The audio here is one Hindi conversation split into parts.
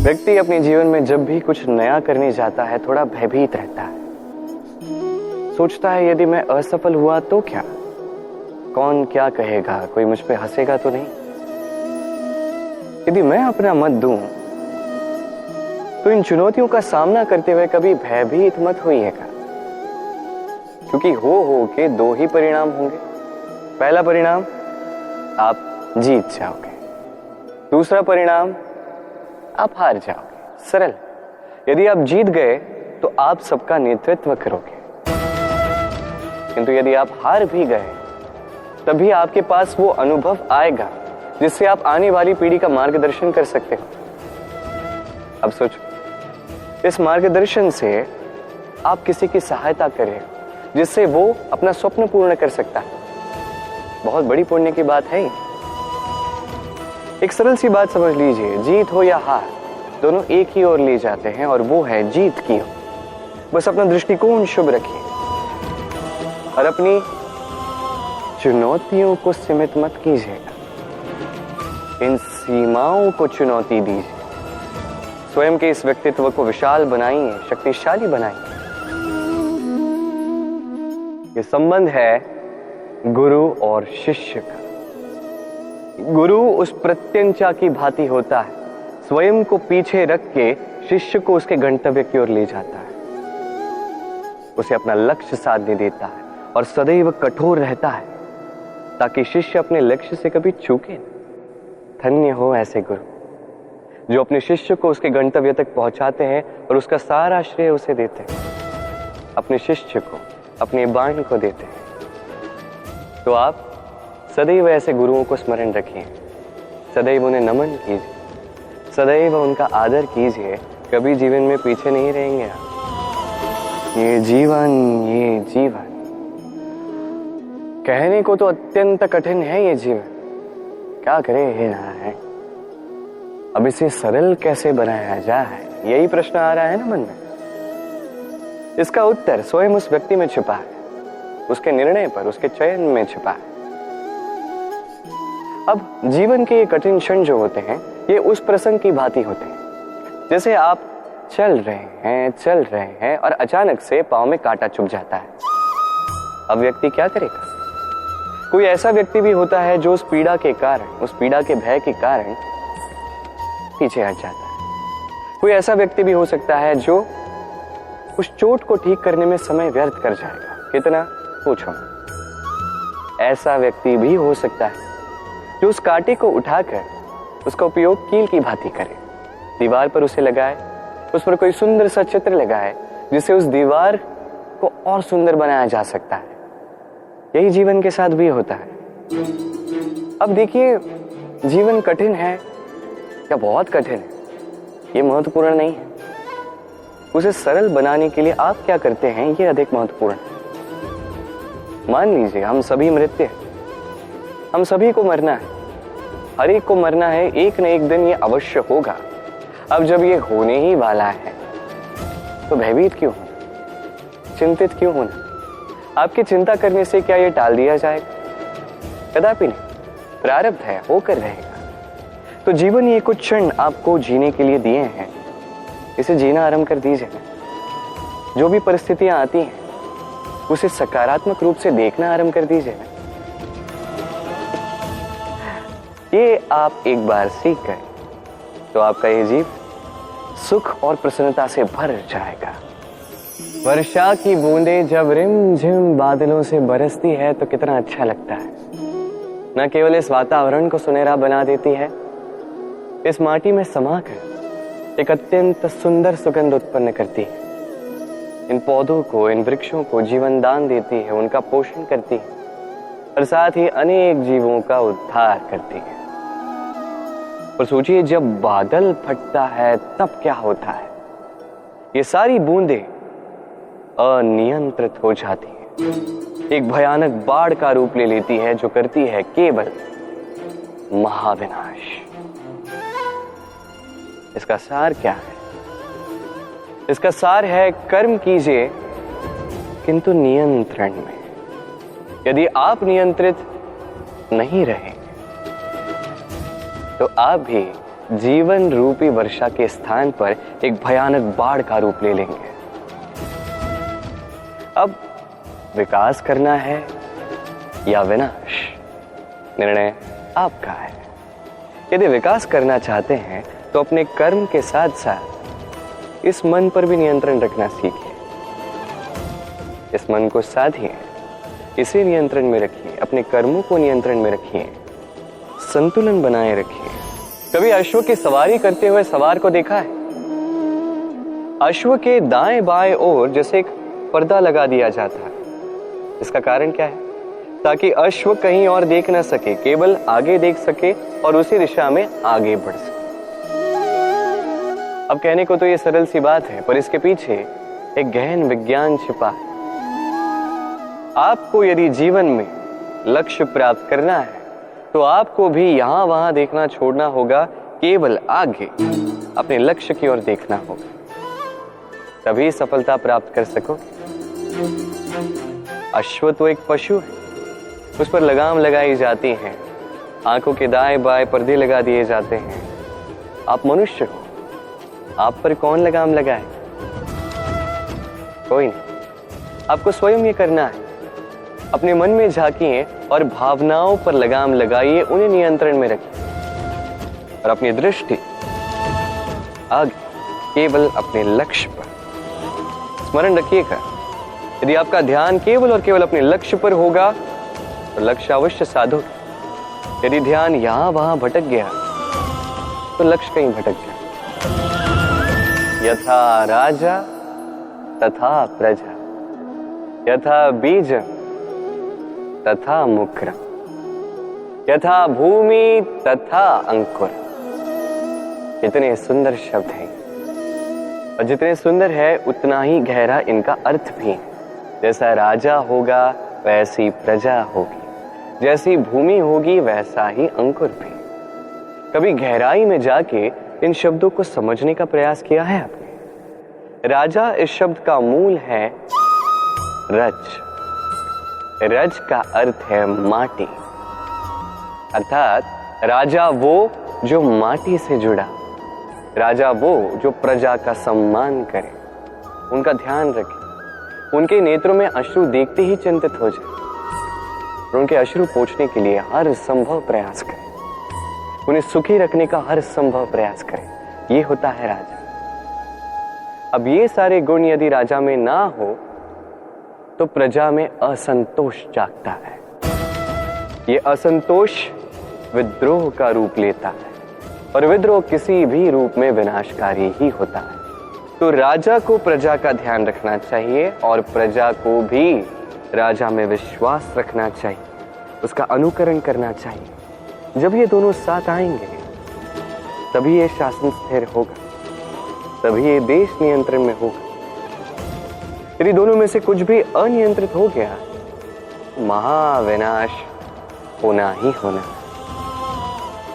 व्यक्ति अपने जीवन में जब भी कुछ नया करने जाता है थोड़ा भयभीत रहता है। सोचता है यदि मैं असफल हुआ तो क्या, कौन क्या कहेगा, कोई मुझ पे हंसेगा तो नहीं। यदि मैं अपना मत दूं तो इन चुनौतियों का सामना करते हुए कभी भयभीत मत होइएगा, क्योंकि हो के दो ही परिणाम होंगे। पहला परिणाम आप जीत जाओगे, दूसरा परिणाम आप हार जाओगे। सरल। यदि आप जीत गए तो आप सबका नेतृत्व करोगे, किंतु यदि आप हार भी गए तभी आपके पास वो अनुभव आएगा जिससे आप आने वाली पीढ़ी का मार्गदर्शन कर सकते हो। अब सोचो, इस मार्गदर्शन से आप किसी की सहायता करें जिससे वो अपना स्वप्न पूर्ण कर सकता है। बहुत बड़ी पुण्य की बात है। एक सरल सी बात समझ लीजिए, जीत हो या हार दोनों एक ही ओर ले जाते हैं और वो है जीत की ओर। बस अपना दृष्टिकोण शुभ रखिए और अपनी चुनौतियों को सीमित मत कीजिएगा, इन सीमाओं को चुनौती दीजिए। स्वयं के इस व्यक्तित्व को विशाल बनाइए, शक्तिशाली बनाइए। ये संबंध है गुरु और शिष्य का। गुरु उस प्रत्यंचा की भांति होता है, स्वयं को पीछे रख के शिष्य को उसके गंतव्य की ओर ले जाता है, उसे अपना लक्ष्य साधने देता है और सदैव कठोर रहता है ताकि शिष्य अपने लक्ष्य से कभी चूके न। धन्य हो ऐसे गुरु जो अपने शिष्य को उसके गंतव्य तक पहुंचाते हैं और उसका सारा श्रेय उसे देते हैं, अपने शिष्य को, अपने बाण को देते हैं। तो आप सदैव ऐसे गुरुओं को स्मरण रखिए, सदैव उन्हें नमन कीजिए, सदैव उनका आदर कीजिए। कभी जीवन में पीछे नहीं रहेंगे आप। ये जीवन कहने को तो अत्यंत कठिन है। ये जीवन क्या करे हे नारायण, अब इसे सरल कैसे बनाया जाए, यही प्रश्न आ रहा है ना मन में। इसका उत्तर स्वयं उस व्यक्ति में छिपा है, उसके निर्णय पर, उसके चयन में छिपा है। अब जीवन के ये कठिन क्षण जो होते हैं ये उस प्रसंग की भांति होते हैं जैसे आप चल रहे हैं और अचानक से पांव में कांटा चुभ जाता है। अब व्यक्ति क्या करेगा? कोई ऐसा व्यक्ति भी होता है जो उस पीड़ा के कारण, उस पीड़ा के भय के कारण पीछे हट जाता है। कोई ऐसा व्यक्ति भी हो सकता है जो उस चोट को ठीक करने में समय व्यर्थ कर जाएगा। कितना? पूछो। ऐसा व्यक्ति भी हो सकता है जो उस कांटे को उठाकर उसका उपयोग कील की भांति करे, दीवार पर उसे लगाए, उस पर कोई सुंदर सा चित्र लगाए जिससे उस दीवार को और सुंदर बनाया जा सकता है। यही जीवन के साथ भी होता है। अब देखिए, जीवन कठिन है या बहुत कठिन है ये महत्वपूर्ण नहीं है, उसे सरल बनाने के लिए आप क्या करते हैं ये अधिक महत्वपूर्ण है। मान लीजिए हम सभी मृत्य हैं, हम सभी को मरना है, हर एक को मरना है, एक न एक दिन ये अवश्य होगा। अब जब ये होने ही वाला है तो भयभीत क्यों होना, चिंतित क्यों होना? आपकी चिंता करने से क्या ये टाल दिया जाएगा? कदापि नहीं। प्रारब्ध है, होकर रहेगा। तो जीवन ये कुछ क्षण आपको जीने के लिए दिए हैं, इसे जीना आरंभ कर दीजिए। जो भी परिस्थितियां आती हैं उसे सकारात्मक रूप से देखना आरंभ कर दीजिए। ये आप एक बार सीख गए तो आपका ये जीवन सुख और प्रसन्नता से भर जाएगा। वर्षा की बूंदें जब रिमझिम बादलों से बरसती है तो कितना अच्छा लगता है। न केवल इस वातावरण को सुनहरा बना देती है, इस माटी में समाकर एक अत्यंत सुंदर सुगंध उत्पन्न करती है। इन पौधों को, इन वृक्षों को जीवन दान देती है, उनका पोषण करती है और साथ ही अनेक जीवों का उद्धार करती है। और सोचिए, जब बादल फटता है तब क्या होता है? ये सारी बूंदें अनियंत्रित हो जाती है, एक भयानक बाढ़ का रूप ले लेती है जो करती है केवल महाविनाश। इसका सार क्या है? इसका सार है कर्म कीजिए किंतु नियंत्रण में। यदि आप नियंत्रित नहीं रहे तो आप भी जीवन रूपी वर्षा के स्थान पर एक भयानक बाढ़ का रूप ले लेंगे। अब विकास करना है या विनाश, निर्णय आपका है। यदि विकास करना चाहते हैं तो अपने कर्म के साथ साथ इस मन पर भी नियंत्रण रखना सीखिए। इस मन को साधिए, इसे नियंत्रण में रखिए, अपने कर्मों को नियंत्रण में रखिए, संतुलन बनाए रखिए। कभी अश्व की सवारी करते हुए सवार को देखा है? अश्व के दाएं बाएं ओर जैसे एक पर्दा लगा दिया जाता है। इसका कारण क्या है? ताकि अश्व कहीं और देख ना सके, केवल आगे देख सके और उसी दिशा में आगे बढ़ सके। अब कहने को तो ये सरल सी बात है, पर इसके पीछे एक गहन विज्ञान छिपा है। आपको यदि जीवन में लक्ष्य प्राप्त करना है तो आपको भी यहां वहां देखना छोड़ना होगा, केवल आगे अपने लक्ष्य की ओर देखना होगा, तभी सफलता प्राप्त कर सकोगे। अश्व तो एक पशु है, उस पर लगाम लगाई जाती है, आंखों के दाएं बाएं पर्दे लगा दिए जाते हैं। आप मनुष्य हो, आप पर कौन लगाम लगाए? कोई नहीं। आपको स्वयं ये करना है। अपने मन में झांकिए और भावनाओं पर लगाम लगाइए, उन्हें नियंत्रण में रखिए और अपनी दृष्टि आगे केवल अपने लक्ष्य पर। स्मरण रखिएगा, यदि आपका ध्यान केवल और केवल अपने लक्ष्य पर होगा तो लक्ष्य अवश्य साधोगे। यदि ध्यान यहां वहां भटक गया तो लक्ष्य कहीं भटक जाए। यथा राजा तथा प्रजा, यथा बीज तथा मुक्रम, यथा भूमि तथा अंकुर। कितने सुंदर शब्द हैं, और जितने सुंदर है उतना ही गहरा इनका अर्थ भी है। जैसा राजा होगा वैसी प्रजा होगी, जैसी भूमि होगी वैसा ही अंकुर भी। कभी गहराई में जाके इन शब्दों को समझने का प्रयास किया है आपने? राजा इस शब्द का मूल है रज। रज का अर्थ है माटी, अर्थात राजा वो जो माटी से जुड़ा, राजा वो जो प्रजा का सम्मान करे, उनका ध्यान रखे, उनके नेत्रों में अश्रु देखते ही चिंतित हो जाए और उनके अश्रु पोंछने के लिए हर संभव प्रयास करे, उन्हें सुखी रखने का हर संभव प्रयास करे। ये होता है राजा। अब ये सारे गुण यदि राजा में ना हो तो प्रजा में असंतोष जागता है। ये असंतोष विद्रोह का रूप लेता है और विद्रोह किसी भी रूप में विनाशकारी ही होता है। तो राजा को प्रजा का ध्यान रखना चाहिए और प्रजा को भी राजा में विश्वास रखना चाहिए, उसका अनुकरण करना चाहिए। जब ये दोनों साथ आएंगे तभी ये शासन स्थिर होगा, तभी ये देश नियंत्रण में होगा। यदि दोनों में से कुछ भी अनियंत्रित हो गया, महाविनाश होना ही होना।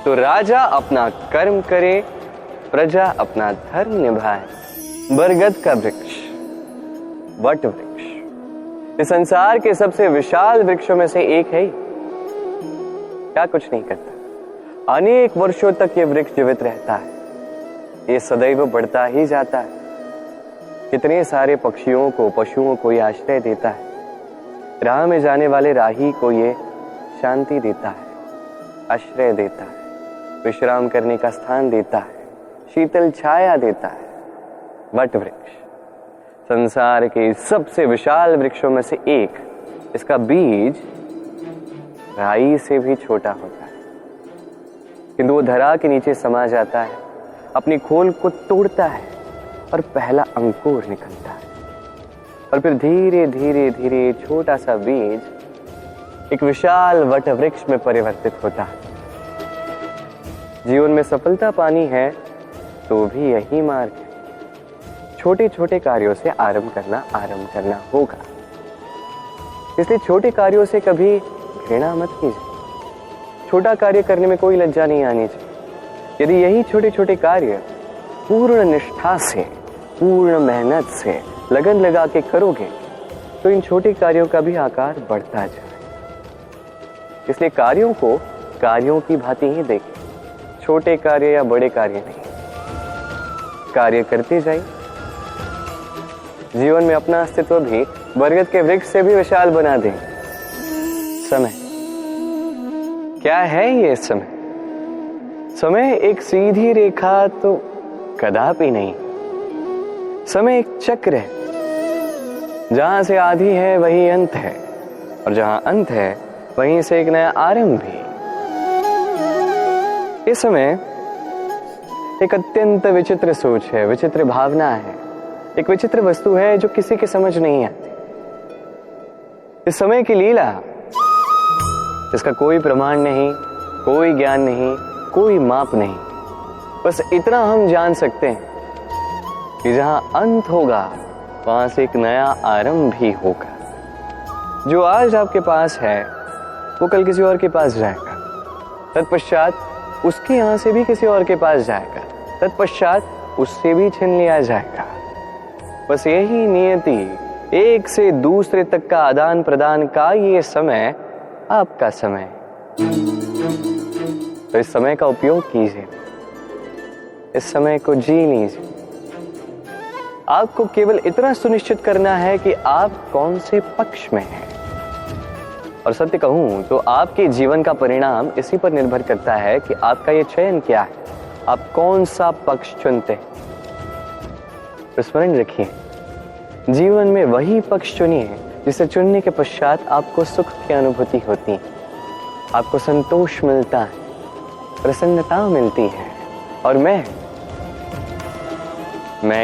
तो राजा अपना कर्म करे, प्रजा अपना धर्म निभाए। बरगद का वृक्ष, वट वृक्ष, इस संसार के सबसे विशाल वृक्षों में से एक है। क्या कुछ नहीं करता, अनेक वर्षों तक ये वृक्ष जीवित रहता है, ये सदैव बढ़ता ही जाता है। कितने सारे पक्षियों को, पशुओं को ये आश्रय देता है। राह में जाने वाले राही को ये शांति देता है, आश्रय देता है, विश्राम करने का स्थान देता है, शीतल छाया देता है। वट वृक्ष संसार के सबसे विशाल वृक्षों में से एक। इसका बीज राई से भी छोटा होता है, किंतु वो धरा के नीचे समा जाता है, अपनी खोल को तोड़ता है और पहला अंकुर निकलता है, और फिर धीरे धीरे धीरे छोटा सा बीज एक विशाल वट वृक्ष में परिवर्तित होता है। जीवन में सफलता पानी है तो भी यही मार्ग है। छोटे छोटे कार्यों से आरंभ करना होगा। इसलिए छोटे कार्यों से कभी घृणा मत कीजिए। छोटा कार्य करने में कोई लज्जा नहीं आनी चाहिए। यदि यही छोटे छोटे कार्य पूर्ण निष्ठा से, पूर्ण मेहनत से, लगन लगा के करोगे तो इन छोटे कार्यों का भी आकार बढ़ता जाए। इसलिए कार्यों को कार्यों की भांति ही देखें, छोटे कार्य या बड़े कार्य नहीं, कार्य करते जाइए। जीवन में अपना अस्तित्व भी बरगद के वृक्ष से भी विशाल बना दें। समय क्या है ये समय? समय एक सीधी रेखा तो कदापि नहीं। समय एक चक्र है, जहां से आदि है वही अंत है, और जहां अंत है वहीं से एक नया आरंभ भी। ये समय एक अत्यंत विचित्र सोच है, विचित्र भावना है, एक विचित्र वस्तु है जो किसी की समझ नहीं आती। इस समय की लीला, जिसका कोई प्रमाण नहीं, कोई ज्ञान नहीं, कोई माप नहीं, बस इतना हम जान सकते हैं कि जहां अंत होगा वहां से एक नया आरंभ भी होगा। जो आज आपके पास है वो कल किसी और के पास जाएगा, तत्पश्चात उसके यहां से भी किसी और के पास जाएगा, तत्पश्चात उससे भी छीन लिया जाएगा। बस यही नियति, एक से दूसरे तक का आदान प्रदान का ये समय आपका समय। तो इस समय का उपयोग कीजिए, इस समय को जी लीजिए। आपको केवल इतना सुनिश्चित करना है कि आप कौन से पक्ष में हैं। और सत्य कहूं तो आपके जीवन का परिणाम इसी पर निर्भर करता है कि आपका ये चयन क्या है, आप कौन सा पक्ष चुनते हैं। तो स्मरण रखिए, जीवन में वही पक्ष चुनिए जिसे चुनने के पश्चात आपको सुख की अनुभूति होती है, आपको संतोष मिलता है, प्रसन्नता मिलती है। और मैं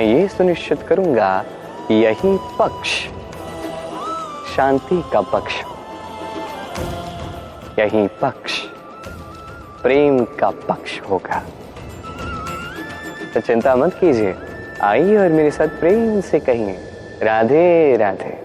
ये सुनिश्चित करूंगा कि यही पक्ष शांति का पक्ष, यही पक्ष प्रेम का पक्ष होगा। तो चिंता मत कीजिए, आइए और मेरे साथ प्रेम से कहिए राधे राधे।